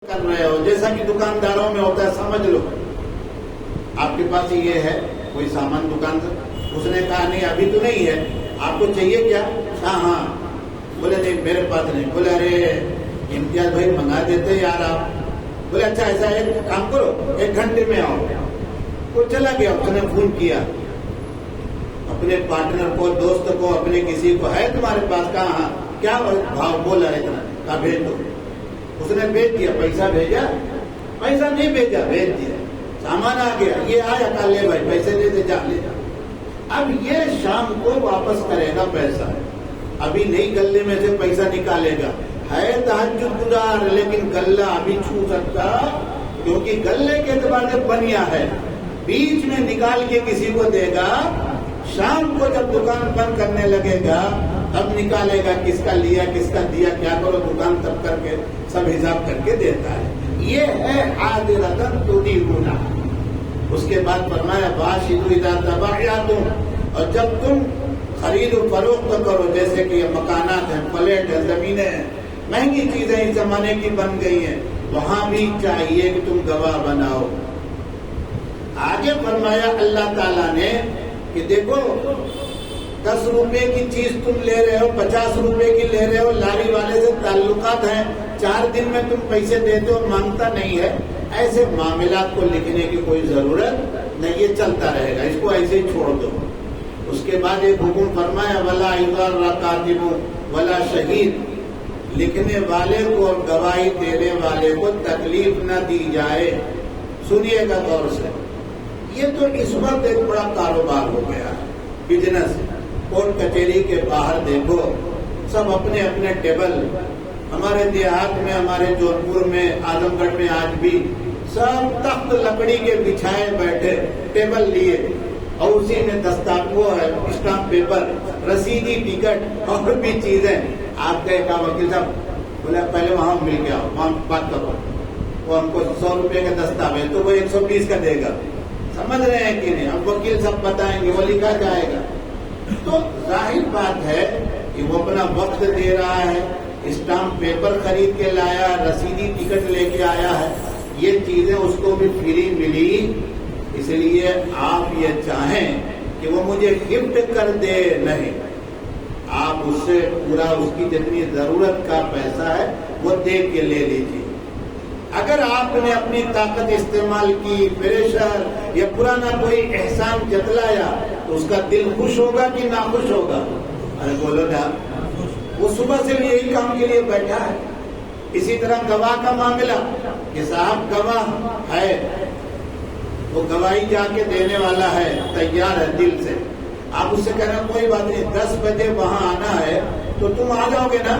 کر رہے ہو، جیسا کہ دکانداروں میں ہوتا ہے. سمجھ لو آپ کے پاس یہ ہے کوئی سامان دکان سے، اس نے کہا نہیں ابھی تو نہیں ہے، آپ کو چاہیے کیا؟ ہاں. بولے نہیں میرے پاس نہیں. بولے ارے امتیاز بھائی منگا دیتے یار آپ. بولے اچھا ایسا ایک کام کرو 1 گھنٹے میں آؤ. وہ چلا گیا، اس نے فون کیا اپنے پارٹنر کو، دوست کو، اپنے کسی کو، ہے تمہارے پاس؟ کہا ہاں. کیا بھاؤ بولا ہے اتنا؟ کہا بھیج دو. اس نے بھیج دیا. پیسہ بھیجا؟ پیسہ نہیں بھیجا، بھیج دیا. سامان آ گیا، یہ آیا، کہا لے بھائی پیسے دے دے، جا لے جا. اب یہ شام کو واپس کرے گا پیسہ، ابھی نہیں گلے میں سے پیسہ نکالے گا. ہے تہجد گزار لیکن گلہ ابھی چھو سکتا، کیونکہ گلے کے اعتبار سے بنیا ہے. بیچ میں نکال کے کسی کو دے گا، شام کو جب دکان بند کرنے لگے گا تب نکالے گا کس کا لیا کس کا دیا کیا کرو. دکان تب کر کے سب حساب کر کے دیتا ہے. یہ ہے حاضرۃ تدیرون. اس کے بعد فرمایا باشروا اذا تبایعتم، اور جب تم خرید و فروخت کرو، جیسے کہ یہ مکانات ہیں، فلیٹ ہے، زمینیں ہیں، مہنگی چیزیں اس زمانے کی بن گئی ہیں، وہاں بھی چاہیے کہ تم گواہ بناؤ. آگے فرمایا اللہ تعالیٰ نے کہ دیکھو 10 روپے کی چیز تم لے رہے ہو، 50 روپے کی لے رہے ہو، لاری والے سے تعلقات ہیں، 4 دن میں تم پیسے دیتے ہو، مانگتا نہیں ہے. ایسے معاملات کو لکھنے کی کوئی ضرورت نہیں، یہ چلتا رہے گا، اس کو ایسے ہی چھوڑ دو. اس کے بعد ایک حکم فرمایا ولا یضار کاتب ولا شہید، لکھنے والے کو اور گواہی دینے والے کو تکلیف نہ دی جائے. سنیے گا غور سے، یہ تو اس وقت ایک بڑا کاروبار ہو گیا ہے، بزنس. کورٹ کچہری کے باہر دیکھو سب اپنے اپنے ٹیبل، ہمارے دیہات میں، ہمارے جون پور میں، اعظم گڑھ میں آج بھی سب تخت لکڑی کے بچھائے بیٹھے، ٹیبل لیے، اور اسی میں دستاویز، اسٹامپ پیپر، رسیدی، ٹکٹ اور بھی چیزیں. آپ گئے کہا وکیل صاحب، بولے پہلے وہاں مل کے آؤ، وہاں بات کرو. وہ ہم کو 100 روپے کا دستاویز تو وہ 120 کا دے گا. سمجھ رہے ہیں کہ نہیں؟ اب وکیل صاحب بتائیں گے، وہ لکھا جائے گا. تو ظاہر بات ہے کہ وہ اپنا وقت دے رہا ہے، اسٹامپ پیپر خرید کے لایا، رسیدی ٹکٹ لے کے آیا ہے، یہ چیزیں اس کو بھی فری ملی. اس لیے آپ یہ چاہیں کہ وہ مجھے گفٹ کر دے، نہیں، آپ اس سے پورا اس کی جتنی ضرورت کا پیسہ ہے وہ دے کے لے لیجیے. اگر آپ نے اپنی طاقت استعمال کی، پریشر یا پرانا کوئی احسان جتلایا، تو اس کا دل خوش ہوگا کہ ناخوش ہوگا؟ ارے بولو نا، وہ صبح سے یہی کام کے لیے بیٹھا ہے. اسی طرح گواہ کا معاملہ کہ صاحب گواہ ہے، وہ گواہی جا کے دینے والا ہے، تیار ہے دل سے. آپ اس سے کہہ رہے ہیں کوئی بات نہیں 10 بجے وہاں آنا ہے، تو تم آ جاؤ گے نا؟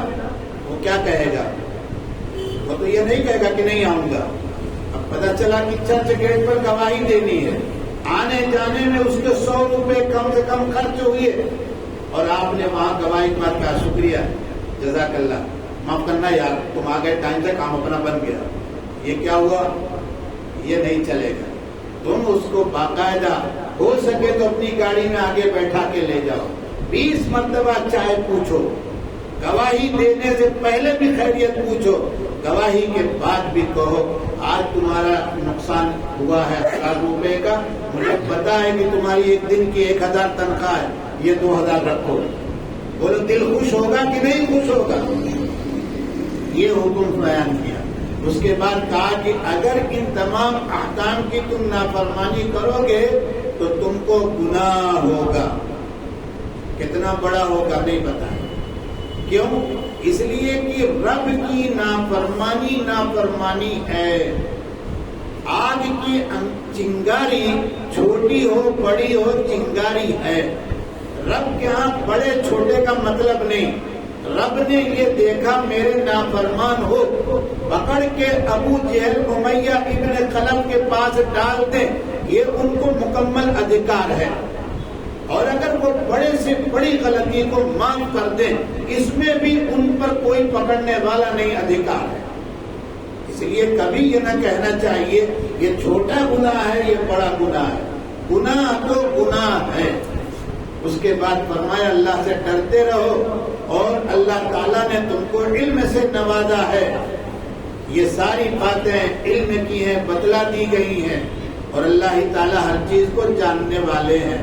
وہ کیا کہے گا؟ وہ تو یہ نہیں کہے گا کہ نہیں آؤں گا. اب پتہ چلا کہ چرچ گیٹ پر گواہی دینی ہے، آنے جانے میں اس کے 100 روپے کم سے کم خرچ ہوئے، اور آپ نے وہاں گواہی پر کہا شکریہ، جزاک اللہ، معاف کرنا یار، تم آ گئے ٹائم سے، کام اپنا بن گیا. یہ کیا ہوا؟ یہ نہیں چلے گا. تم اس کو باقاعدہ ہو سکے تو اپنی گاڑی میں آگے بیٹھا کے لے جاؤ، 20 مرتبہ چاہے پوچھو، گواہی دینے سے پہلے بھی خیریت پوچھو، گواہی کے بعد بھی کہو آج تمہارا نقصان ہوا ہے 1000 روپے کا، مجھے پتا ہے کہ تمہاری ایک دن کی 1000 تنخواہ ہے، یہ 2000 رکھو. بولو دل خوش ہوگا کہ نہیں خوش ہوگا؟ یہ حکم بیان کیا. اس کے بعد کہا کہ اگر ان تمام احکام کی تم نافرمانی کرو گے تو تم کو گناہ ہوگا. کتنا بڑا ہوگا نہیں پتا. کیوں؟ اس لیے کہ رب کی نافرمانی ہے. آگ کی چنگاری چھوٹی ہو بڑی ہو، چنگاری ہے. رب کے ہاں بڑے چھوٹے کا مطلب نہیں. رب نے یہ دیکھا میرے نافرمان ہو، پکڑ کے ابو جہل امیہ ابن خلف کے پاس ڈال دیں، یہ ان کو مکمل ادھیکار ہے. اور اگر وہ بڑے سے بڑی غلطی کو معاف کر دیں، اس میں بھی ان پر کوئی پکڑنے والا نہیں، ادھیکار ہے. اس لیے کبھی یہ نہ کہنا چاہیے یہ چھوٹا گناہ ہے، یہ بڑا گناہ ہے. گناہ تو گناہ ہے. اس کے بعد فرمایا اللہ سے ڈرتے رہو، اور اللہ تعالیٰ نے تم کو علم سے نوازا ہے. یہ ساری باتیں علم کی ہیں، بتلا دی گئی ہیں، اور اللہ تعالیٰ ہر چیز کو جاننے والے ہیں۔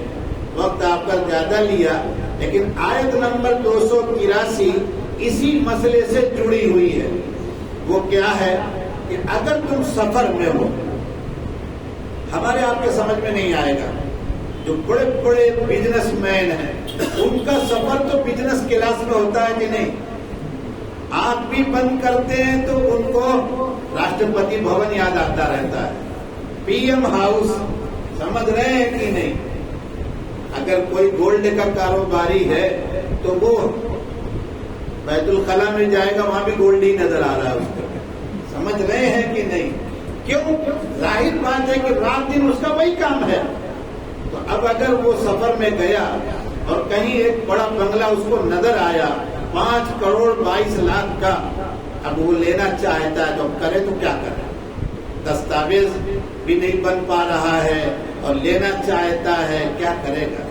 وقت آپ کا زیادہ لیا، لیکن آیت نمبر 283 اسی مسئلے سے جڑی ہوئی ہے۔ وہ کیا ہے کہ اگر تم سفر میں ہو، ہمارے آپ کے سمجھ میں نہیں آئے گا، جو بڑے بڑے بزنس مین ہیں ان کا سفر تو بزنس کلاس میں ہوتا ہے کہ نہیں؟ آپ بھی بند کرتے ہیں تو ان کو راشٹرپتی بھون یاد آتا رہتا ہے، پی ایم ہاؤس، سمجھ رہے ہیں کہ نہیں؟ اگر کوئی گولڈ کا کاروباری ہے تو وہ بیت الخلا میں جائے گا، وہاں بھی گولڈ ہی نظر آ رہا ہے اس کو، سمجھ رہے ہیں کہ نہیں؟ کیوں؟ ظاہر بات ہے کہ رات دن اس کا وہی کام ہے۔ تو اب اگر وہ سفر میں گیا اور کہیں ایک بڑا بنگلہ اس کو نظر آیا 5 کروڑ 22 لاکھ کا، اب وہ لینا چاہتا ہے تو اب کرے تو کیا کرے؟ دستاویز بھی نہیں بن پا رہا ہے اور لینا چاہتا ہے، کیا کرے گا؟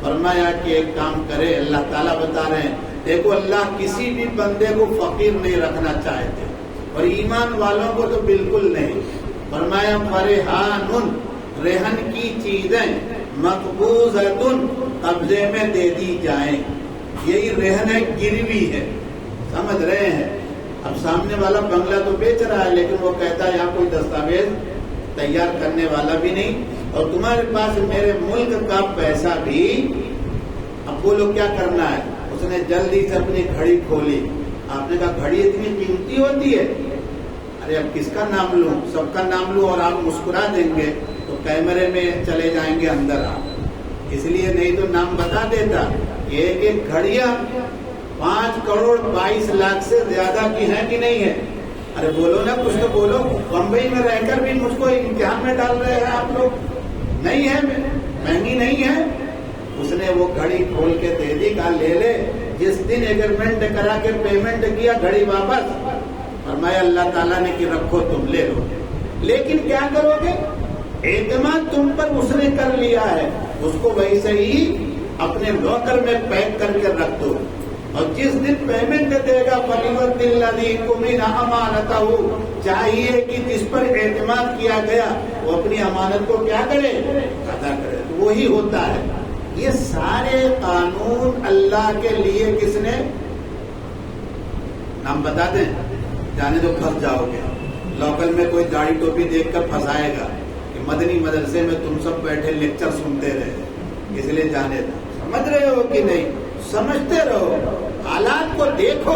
فرمایا کہ ایک کام کرے، اللہ تعالیٰ بتا رہے ہیں، دیکھو اللہ کسی بھی بندے کو فقیر نہیں رکھنا چاہتے، اور ایمان والوں کو تو بالکل نہیں۔ فرمایا فرحان، رہن کی چیزیں مقبوضۃ، قبضے میں دے دی جائیں، یہی رہن ہے، گروی ہے، سمجھ رہے ہیں؟ اب سامنے والا بنگلہ تو بیچ رہا ہے، لیکن وہ کہتا ہے یہاں کوئی دستاویز تیار کرنے والا بھی نہیں، اور تمہارے پاس میرے ملک کا پیسہ بھی۔ اب بولو کیا کرنا ہے؟ اس نے جلدی سے اپنی گھڑی کھولی۔ آپ نے کہا گھڑی اتنی قیمتی ہوتی ہے؟ ارے اب کس کا نام لوں؟ سب کا نام لوں اور آپ مسکرا دیں گے تو کیمرے میں چلے جائیں گے اندر آپ، اس لیے نہیں تو نام بتا دیتا۔ ایک گھڑیاں 5 کروڑ 22 لاکھ سے زیادہ کی ہیں کہ نہیں ہے؟ ارے بولو نا، کچھ تو بولو۔ بمبئی میں رہ کر بھی مجھ کو امتحان میں ڈال رہے ہیں آپ لوگ، نہیں ہے مہنگی نہیں ہے؟ اس نے وہ گھڑی کھول کے دے دی، کہا لے لے، جس دن ایگریمنٹ کرا کے پیمنٹ کیا گھڑی واپس، فرمایا اللہ تعالیٰ نے کہ رکھو تم لے لو، لیکن کیا کرو گے؟ اعتماد تم پر اس نے کر لیا ہے، اس کو ویسے ہی اپنے لاکر میں پیک کر کے رکھ دو، اور جس دن پیمنٹ دے گا فلیورد الذی اؤتمن امانتہ، چاہیے کہ جس پر اعتماد کیا گیا وہ اپنی امانت کو کیا کرے؟ ادا کرے۔ تو وہی ہوتا ہے۔ یہ سارے قانون اللہ کے لیے کس نے؟ نام بتا دیں، جانے تو پھنس جاؤ گے۔ لوکل میں کوئی داڑھی ٹوپی دیکھ کر پھنسائے گا کہ مدنی مدرسے میں تم سب بیٹھے لیکچر سنتے رہے، اس لیے جانے دو۔ سمجھ رہے ہو کہ نہیں؟ سمجھتے رہو، حالات کو دیکھو،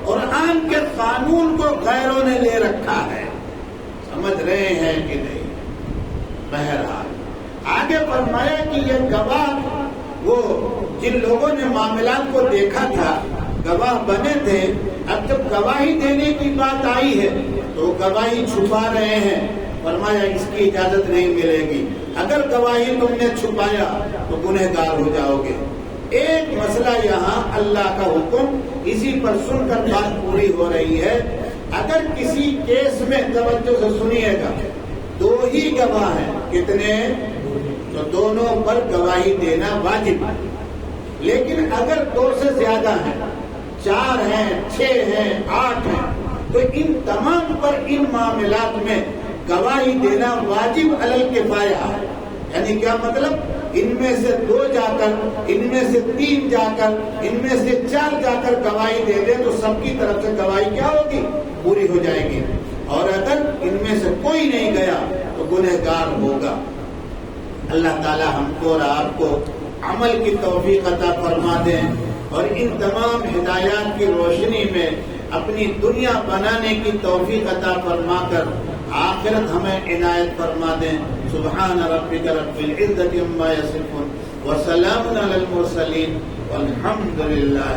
قرآن کے قانون کو غیروں نے لے رکھا ہے، سمجھ رہے ہیں کہ نہیں؟ بہرحال آگے فرمایا کہ یہ گواہ، وہ جن لوگوں نے معاملات کو دیکھا تھا، گواہ بنے تھے، اب جب گواہی دینے کی بات آئی ہے تو گواہی چھپا رہے ہیں۔ فرمایا اس کی اجازت نہیں ملے گی، اگر گواہی تم نے چھپایا تو گنہگار ہو جاؤ گے۔ ایک مسئلہ یہاں اللہ کا حکم، اسی پر سن کر بات پوری ہو رہی ہے۔ اگر کسی کیس میں، توجہ سے سنیے گا، 2 ہی گواہ ہیں، کتنے؟ تو دونوں پر گواہی دینا واجب ہے، لیکن اگر 2 سے زیادہ ہیں، 4 ہیں، 6 ہیں، 8 ہیں، تو ان تمام پر ان معاملات میں گواہی دینا واجب علی الکفایہ ہے۔ یعنی کیا مطلب؟ ان میں سے 2 جا کر، ان میں سے 3 جا کر، ان میں سے 4 جا کر گواہی دے دیں تو سب کی طرف سے گواہی کیا ہوگی؟ پوری ہو جائے گی، اور اگر ان میں سے کوئی نہیں گیا تو گنہگار ہوگا۔ اللہ تعالی ہم کو اور آپ کو عمل کی توفیق عطا فرما دیں، اور ان تمام ہدایات کی روشنی میں اپنی دنیا بنانے کی توفیق عطا فرما کر آخرت ہمیں عنایت فرما دیں۔ سبحان ربک رب العزة عما یصفون وسلام علی المرسلین والحمد للہ۔